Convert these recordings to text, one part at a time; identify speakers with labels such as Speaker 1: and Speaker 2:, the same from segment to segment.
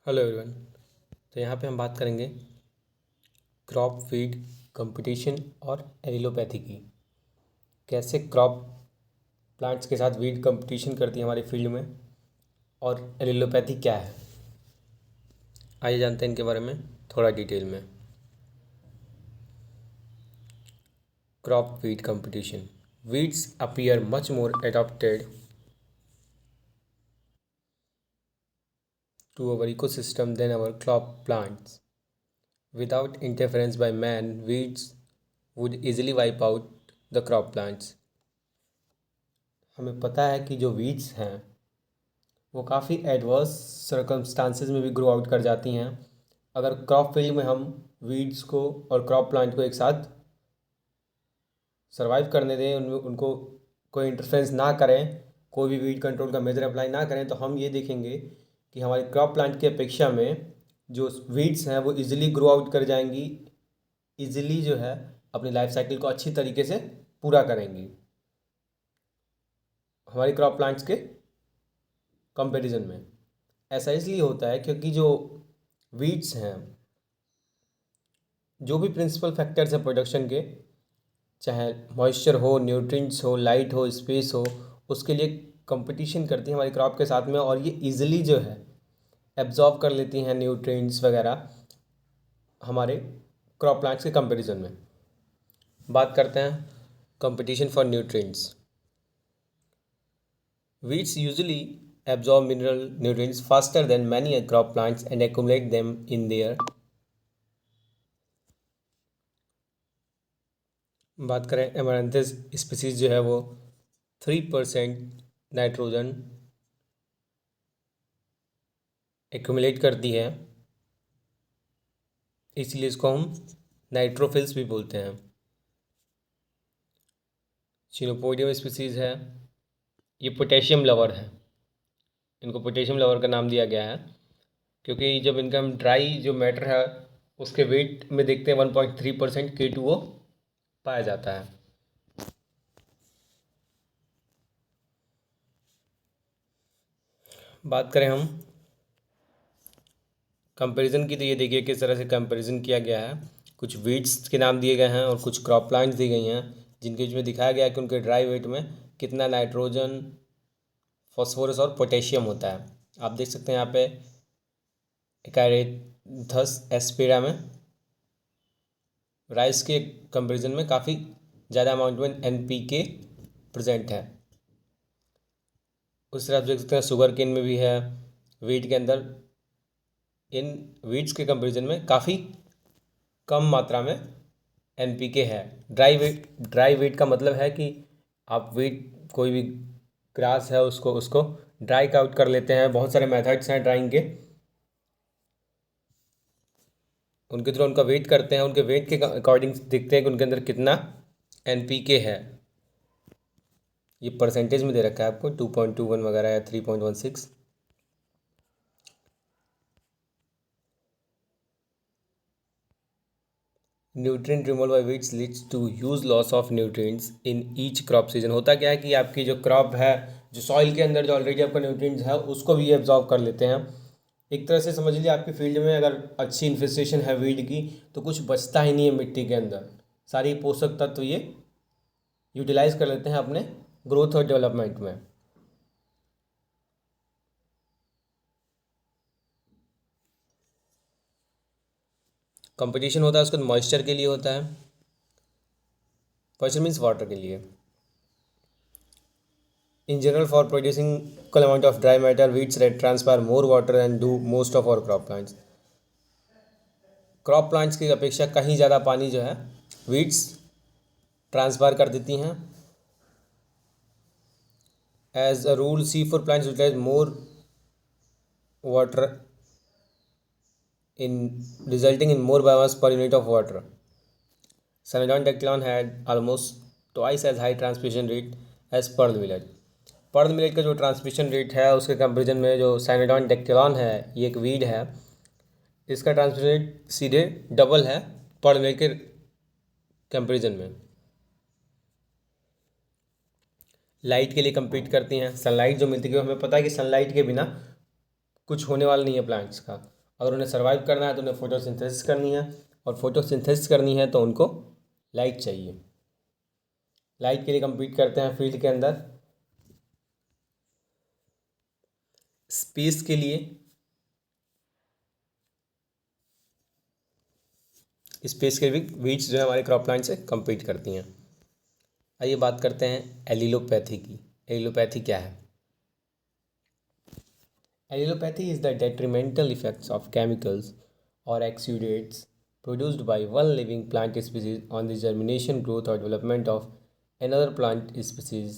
Speaker 1: Hello everyone. तो यहाँ पे हम बात करेंगे क्रॉप फीड कंपटीशन और एलिलोपैथी की। कैसे क्रॉप प्लांट्स के साथ वीड कंपटीशन करती है हमारे फील्ड में, और एलिलोपैथी क्या है। आइए जानते हैं इनके बारे में थोड़ा डिटेल में। Crop feed competition. Weeds appear much more adapted to our ecosystem than our crop plants. Without interference by man, weeds would easily wipe out the crop plants. हमें पता है कि जो वीड्स हैं वो काफ़ी एडवर्स सर्कमस्टांसेस में भी ग्रो आउट कर जाती हैं। अगर क्रॉप फील्ड में हम वीड्स को और क्रॉप प्लांट को एक साथ सरवाइव करने दें, उनमें उनको कोई इंटरफेरेंस ना करें, कोई भी वीड कंट्रोल का मेजर अप्लाई ना करें, तो हम ये देखेंगे कि हमारे क्रॉप प्लांट की अपेक्षा में जो वीड्स हैं वो इजीली ग्रो आउट कर जाएंगी, इजीली जो है अपनी लाइफ साइकिल को अच्छी तरीके से पूरा करेंगी हमारी क्रॉप प्लांट्स के कंपैरिजन में। ऐसा इसलिए होता है क्योंकि जो वीड्स हैं, जो भी प्रिंसिपल फैक्टर्स हैं प्रोडक्शन के, चाहे मॉइस्चर हो, न्यूट्रिएंट्स हो, लाइट हो, स्पेस हो, उसके लिए कंपटीशन करती हैं हमारी क्रॉप के साथ में, और ये इजीली जो है एब्जॉर्ब कर लेती हैं न्यूट्रिएंट्स वगैरह हमारे क्रॉप प्लांट्स के कंपैरिजन में। बात करते हैं competition for nutrients. Weeds usually absorb mineral nutrients faster than many crop plants and accumulate them in their। बात करें एमरैंथस स्पीसीज जो है वो 3% नाइट्रोजन एक्यूमुलेट करती है, इसलिए इसको हम नाइट्रोफिल्स भी बोलते हैं। चिनोपोडियम स्पीसीज है, ये पोटेशियम लवर है। इनको पोटेशियम लवर का नाम दिया गया है क्योंकि जब इनका हम ड्राई जो मैटर है उसके वेट में देखते हैं 1.3% K2O पाया जाता है। बात करें हम कंपैरिजन की, तो ये देखिए किस तरह से कंपैरिजन किया गया है। कुछ वीड्स के नाम दिए गए हैं और कुछ क्रॉप प्लांट्स दी गई हैं, जिनके बीच में दिखाया गया है कि उनके ड्राई वेट में कितना नाइट्रोजन, फॉस्फोरस और पोटेशियम होता है। आप देख सकते हैं यहाँ पे एकाइरेथस एस्पेरा में राइस के कंपैरिजन में काफ़ी ज़्यादा अमाउंट में NPK प्रेजेंट है। उस तरह आप देख सकते हैं शुगर केन में भी है, वीट के अंदर इन वीट्स के कंपैरिजन में काफ़ी कम मात्रा में NPK है। ड्राई वीट का मतलब है कि आप वीट कोई भी ग्रास है उसको ड्राई आउट कर लेते हैं। बहुत सारे मेथड्स हैं ड्राइंग के, उनके थ्रू उनका वेट करते हैं, उनके वेट के अकॉर्डिंग देखते हैं कि उनके अंदर कितना NPK है। ये परसेंटेज में दे रखा है आपको 2.21 वगैरह या 3.16। Nutrient removal by weeds leads to huge loss of nutrients in each crop season. होता क्या है कि आपकी जो क्रॉप है, जो सॉइल के अंदर जो ऑलरेडी आपका न्यूट्रिएंट्स है उसको भी एब्जॉर्ब कर लेते हैं। एक तरह से समझ लीजिए आपकी फील्ड में अगर अच्छी इन्फेस्टेशन है वीड की, तो कुछ बचता ही नहीं है मिट्टी के अंदर, सारी पोषक तत्व ये यूटिलाइज कर लेते हैं अपने ग्रोथ और डेवलपमेंट में। कंपटीशन होता है उसको मॉइस्चर के लिए होता है, मॉइस्चर मीन्स वाटर के लिए। In general, for producing equal amount of dry matter, weeds transpire more water and do most of our crop plants। Crop plants की अपेक्षा कहीं ज़्यादा पानी जो है वीड्स ट्रांसफर कर देती हैं। As a rule C4 plants utilise more water in resulting in more biomass per unit of water। Cynodont dactylon had almost twice as high transmission rate as pearl millet। Pearl millet का जो transmission rate है उसके comparison में जो Cynodon डेक्टिलॉन है, ये एक weed है, इसका ट्रांसमिशन रेट सीधे डबल है पर्ल मिलेट के कंपेरिजन में। लाइट के लिए compete करती हैं, सनलाइट जो मिलती है, हमें पता है कि सनलाइट के बिना कुछ होने वाला नहीं है प्लांट्स का। अगर उन्हें सर्वाइव करना है तो उन्हें फोटोसिंथेसिस करनी है, और फोटोसिंथेसिस करनी है तो उनको लाइट चाहिए। लाइट के लिए compete करते हैं फील्ड के अंदर। स्पेस के लिए भी वीड्स जो है हमारे क्रॉप प्लांट से compete करती हैं। आइए बात करते हैं एलिलोपैथी की। एलिलोपैथी क्या है? Allelopathy is the detrimental effects of chemicals or exudates produced by one living plant species on the germination, growth or development of another plant species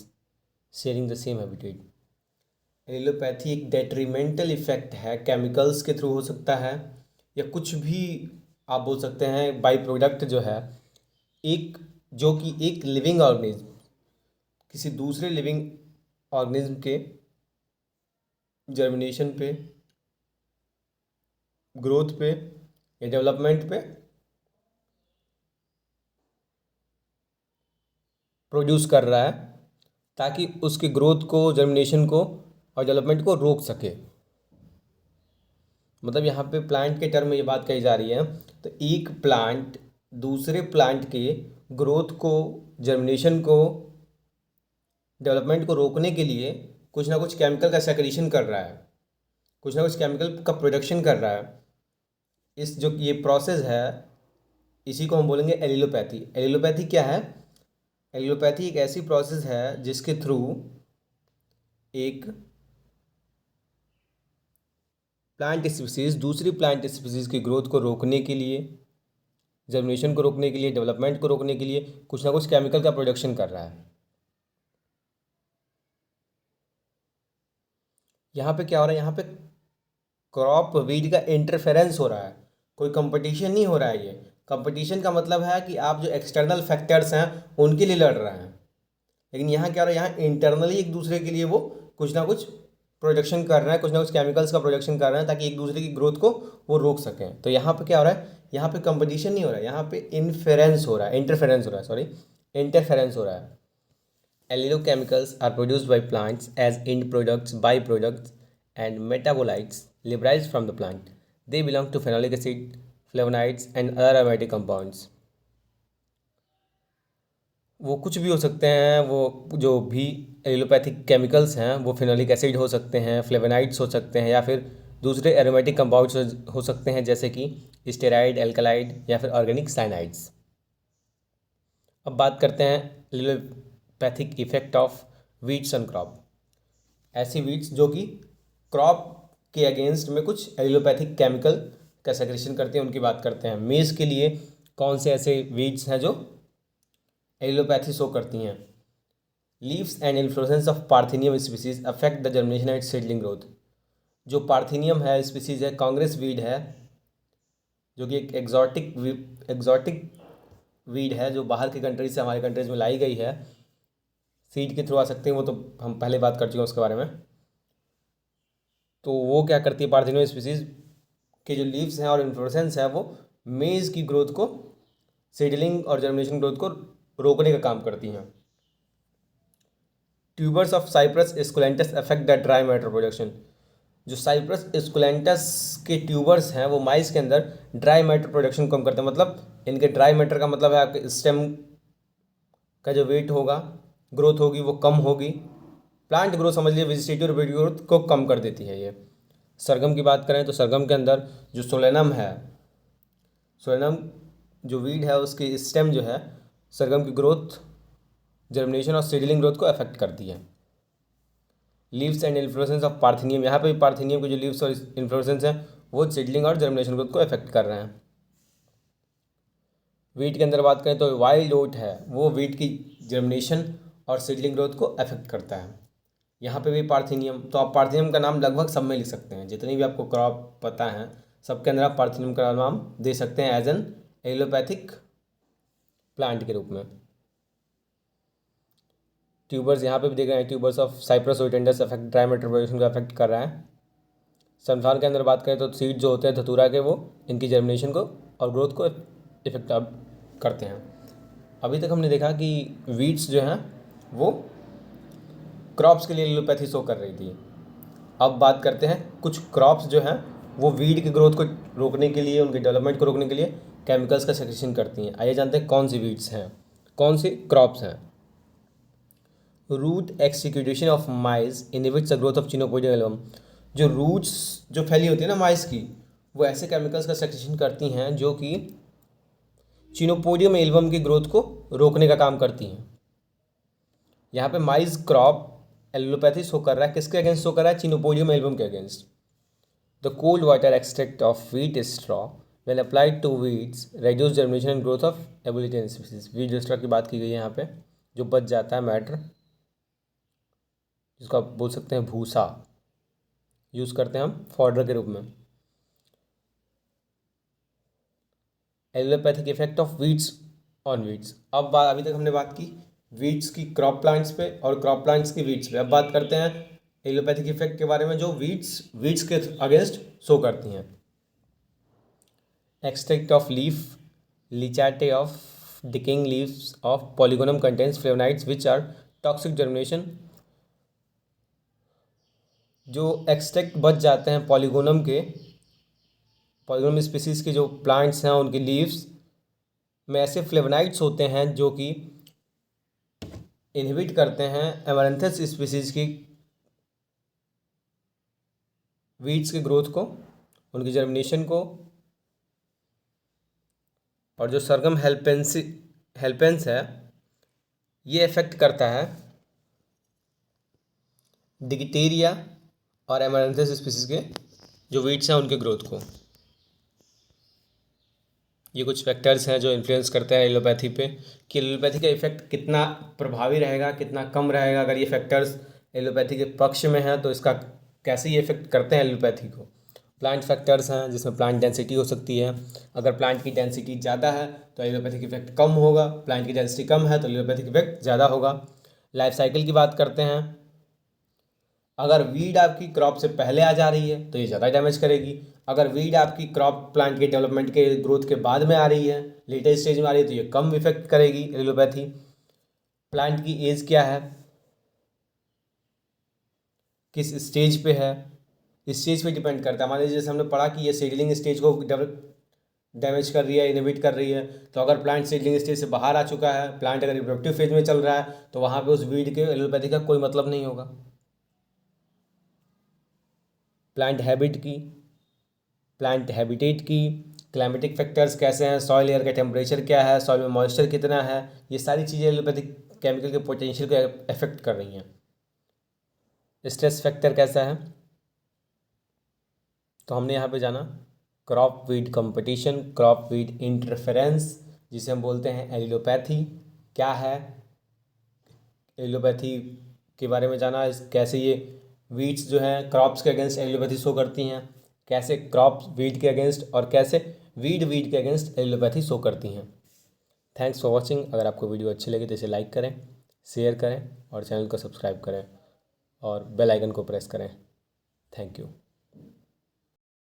Speaker 1: sharing the same habitat। Allelopathy एक detrimental effect है, chemicals के through हो सकता है या कुछ भी आप बोल सकते हैं बाई प्रोडक्ट जो है, एक जो कि एक लिविंग ऑर्गेनिज्म किसी दूसरे लिविंग ऑर्गेनिज्म के जर्मिनेशन पे, ग्रोथ पे या डेवलपमेंट पे प्रोड्यूस कर रहा है ताकि उसके ग्रोथ को, जर्मिनेशन को और डेवलपमेंट को रोक सके। मतलब यहाँ पे प्लांट के टर्म में ये बात कही जा रही है, तो एक प्लांट दूसरे प्लांट के ग्रोथ को, जर्मिनेशन को, डेवलपमेंट को रोकने के लिए कुछ ना कुछ केमिकल का सेक्रेशन कर रहा है, कुछ ना कुछ केमिकल का प्रोडक्शन कर रहा है। इस जो ये प्रोसेस है इसी को हम बोलेंगे एलिलोपैथी। एलिलोपैथी क्या है? एलिलोपैथी एक ऐसी प्रोसेस है जिसके थ्रू एक प्लांट स्पीसीज दूसरी प्लांट स्पीसीज की ग्रोथ को रोकने के लिए, जर्मिनेशन को रोकने के लिए, डेवलपमेंट को रोकने के लिए कुछ ना कुछ केमिकल का प्रोडक्शन कर रहा है। यहाँ पे क्या हो रहा है? यहाँ पे क्रॉप वीड का इंटरफेरेंस हो रहा है, कोई कंपटीशन नहीं हो रहा है। ये कंपटीशन का मतलब है कि आप जो एक्सटर्नल फैक्टर्स हैं उनके लिए लड़ रहे हैं, लेकिन यहाँ क्या हो रहा है? यहाँ इंटरनली एक दूसरे के लिए वो कुछ ना कुछ प्रोडक्शन कर रहे हैं, कुछ ना कुछ केमिकल्स का प्रोडक्शन कर रहे हैं ताकि एक दूसरे की ग्रोथ को वो रोक सकें। तो यहाँ पे क्या हो रहा है? यहाँ पे कंपटीशन नहीं हो रहा है, यहाँ पे इन्फेरेंस हो रहा है, इंटरफेरेंस हो रहा है, सॉरी, इंटरफेरेंस हो रहा है। Allelochemicals are produced by plants as end products, byproducts, and metabolites liberalized from the plant. They belong to phenolic acid, flavonoids, and other aromatic compounds. वो कुछ भी हो सकते हैं, वो जो भी एलिलोपैथिक केमिकल्स हैं वो फिनोलिक एसिड हो सकते हैं, फ्लेवोनाइड्स हो सकते हैं, या फिर दूसरे एरोमेटिक कंपाउंड्स हो सकते हैं जैसे कि स्टेराइड, एल्कलाइड या फिर ऑर्गेनिक साइनाइड्स। अब बात करते हैं allelopathic effect of weeds on crop. ऐसी वीड्स जो कि क्रॉप के अगेंस्ट में कुछ एलिलोपैथिक केमिकल का सेक्रेशन करते हैं, उनकी बात करते हैं। मेज़ के लिए कौन से ऐसे वीड्स हैं जो एलिलोपैथी शो करती हैं? Leaves and inflorescence of parthenium species affect the germination and seedling growth. जो पार्थेनियम है स्पीसीज है, कांग्रेस वीड है, जो कि एक एग्जॉटिक वीड है जो बाहर की कंट्रीज से हमारे कंट्रीज में लाई गई है, सीड के थ्रू आ सकते हैं, वो तो हम पहले बात कर चुके हैं उसके बारे में। तो वो क्या करती है? पार्थेनियम स्पीसीज के जो लीव्स हैं और इन्फ्लोरेसेंस है वो मेज़ की ग्रोथ को, सीडलिंग और जर्मिनेशन ग्रोथ को रोकने का काम करती हैं। Tubers of Cyperus esculentus affect the dry matter production. जो साइप्रस एस्कुलेंटस के ट्यूबर्स हैं वो माइस के अंदर ड्राई मैटर प्रोडक्शन कम करते हैं। मतलब इनके ड्राई मैटर का मतलब है आपके स्टेम का जो वेट होगा, ग्रोथ होगी, वो कम होगी। प्लांट ग्रोथ समझ लीजिए, वेजिटेटिव और ग्रोथ को कम कर देती है ये। सरगम की बात करें तो सरगम के अंदर जो सोलेनम है, सोलेनम जो वीड है उसकी स्टेम जो है सरगम की ग्रोथ, जर्मिनेशन और सीडलिंग ग्रोथ को अफेक्ट करती है। Leaves and inflorescence of parthenium, यहाँ पे भी पार्थेनियम के जो लीव्स और इन्फ्लोरेसेंस हैं वो सीडलिंग और जर्मिनेशन ग्रोथ को अफेक्ट कर रहे हैं। वीट के अंदर बात करें तो वाइल्ड ओट है, वो वीट की जर्मिनेशन और सीडलिंग ग्रोथ को अफेक्ट करता है। यहाँ पे भी पार्थेनियम, तो आप पार्थेनियम का नाम लगभग सब में लिख सकते हैं, जितनी भी आपको क्रॉप पता है सबके अंदर आप पार्थेनियम का नाम दे सकते हैं एज एन एलोपैथिक प्लांट के रूप में। ट्यूबर्स यहाँ पे भी देख रहे हैं, ट्यूबर्स ऑफ साइप्रस ओइटेंडस अफेक्ट ड्राई मैटर प्रोडक्शन को अफेक्ट कर रहा है। सनफ्लावर के अंदर बात करें तो सीड जो होते हैं धतूरा के, वो इनकी जर्मिनेशन को और ग्रोथ को इफेक्ट करते हैं। अभी तक हमने देखा कि वीड्स जो हैं वो क्रॉप्स के लिए एलिलोपैथी शो कर रही थी। अब बात करते हैं कुछ क्रॉप्स जो हैं वो वीड की ग्रोथ को रोकने के लिए, उनके डेवलपमेंट को रोकने के लिए केमिकल्स का सेक्रेशन करती हैं। आइए जानते हैं कौन सी वीड्स हैं, कौन सी क्रॉप्स हैं। Root exudation of maize inhibits the growth of Chenopodium album. जो रूट्स जो फैली होती है ना माइस की, वो ऐसे केमिकल्स का सेक्रेशन करती हैं जो कि चिनोपोडियम एल्बम की ग्रोथ को रोकने का काम करती हैं। यहाँ पे माइस क्रॉप एलोपैथी शो कर रहा है, किसके अगेंस्ट शो कर रहा है? चिनोपोडियम एल्बम के against. The cold water extract of wheat straw when applied to weeds reduce germination and growth of Abutilon species. Wheat straw की बात की गई है यहाँ पे, जो बच जाता है मैटर, जिसको आप बोल सकते हैं भूसा, यूज़ करते हैं हम फॉडर के रूप में। Allopathic effect of weeds on weeds. अब बात, अभी तक हमने बात की वीड्स की क्रॉप प्लांट्स पे और क्रॉप प्लांट्स की वीड्स पे। अब बात करते हैं एलोपैथिक इफेक्ट के बारे में जो वीड्स के अगेंस्ट शो करती हैं। Extract of leaf leachate of decaying leaves of Polygonum contains flavonoids which are toxic germination. जो एक्सट्रैक्ट बच जाते हैं पॉलीगोनम स्पीसीज़ के जो प्लांट्स हैं, उनकी लीव्स में ऐसे फ्लेवोनाइड्स होते हैं जो कि इनहिबिट करते हैं एमरैंथस स्पीसीज़ की वीड्स की ग्रोथ को, उनकी जर्मिनेशन को। और जो सरगम हेल्पेंस है, ये इफेक्ट करता है डिगिटेरिया और एमरैंथस स्पीसीज़ के जो वीड्स हैं उनके ग्रोथ को। ये कुछ फैक्टर्स हैं जो इन्फ्लुएंस करते हैं एलोपैथी पे, कि एलोपैथी का इफेक्ट कितना प्रभावी रहेगा, कितना कम रहेगा। अगर ये फैक्टर्स एलोपैथी के पक्ष में हैं तो इसका कैसे ये इफेक्ट करते हैं एलोपैथी को। प्लांट फैक्टर्स हैं जिसमें प्लांट डेंसिटी हो सकती है। अगर प्लांट की डेंसिटी ज़्यादा है तो एलोपैथिक इफेक्ट कम होगा, प्लांट की डेंसिटी कम है तो एलोपैथिक इफेक्ट ज़्यादा होगा। लाइफ साइकिल की बात करते हैं। अगर वीड आपकी क्रॉप से पहले आ जा रही है तो ये ज़्यादा डैमेज करेगी। अगर वीड आपकी क्रॉप प्लांट के डेवलपमेंट के ग्रोथ के बाद में आ रही है, लेटर स्टेज में आ रही है, तो ये कम इफेक्ट करेगी एलोपैथी। प्लांट की एज क्या है, किस स्टेज पे है, इस स्टेज पे डिपेंड करता है। मान लीजिए जैसे हमने पढ़ा कि ये सीडलिंग स्टेज को डैमेज कर रही है, इनहिबिट कर रही है, तो अगर प्लांट सीडलिंग स्टेज से बाहर आ चुका है, प्लांट अगर रिप्रोडक्टिव फेज में चल रहा है, तो वहाँ पे उस वीड के एलोपैथी का कोई मतलब नहीं होगा। प्लांट हैबिटेट की क्लाइमेटिक फैक्टर्स कैसे हैं, सॉइल एयर का टेम्परेचर क्या है, सॉइल में मॉइस्चर कितना है, ये सारी चीज़ें एलोपैथिक केमिकल के पोटेंशियल को अफेक्ट कर रही हैं। स्ट्रेस फैक्टर कैसा है, तो हमने यहाँ पे जाना crop weed competition, crop weed interference, जिसे हम बोलते हैं एलोपैथी क्या है, एलोपैथी के बारे में जाना, कैसे ये वीड्स जो हैं क्रॉप्स के अगेंस्ट एलोपैथी शो करती हैं, कैसे क्रॉप वीड के अगेंस्ट और कैसे वीड के अगेंस्ट एलोपैथी शो करती हैं। Thanks for watching. अगर आपको वीडियो अच्छी लगी तो इसे लाइक करें, शेयर करें और चैनल को सब्सक्राइब करें और बेल आइकन को प्रेस करें। Thank you.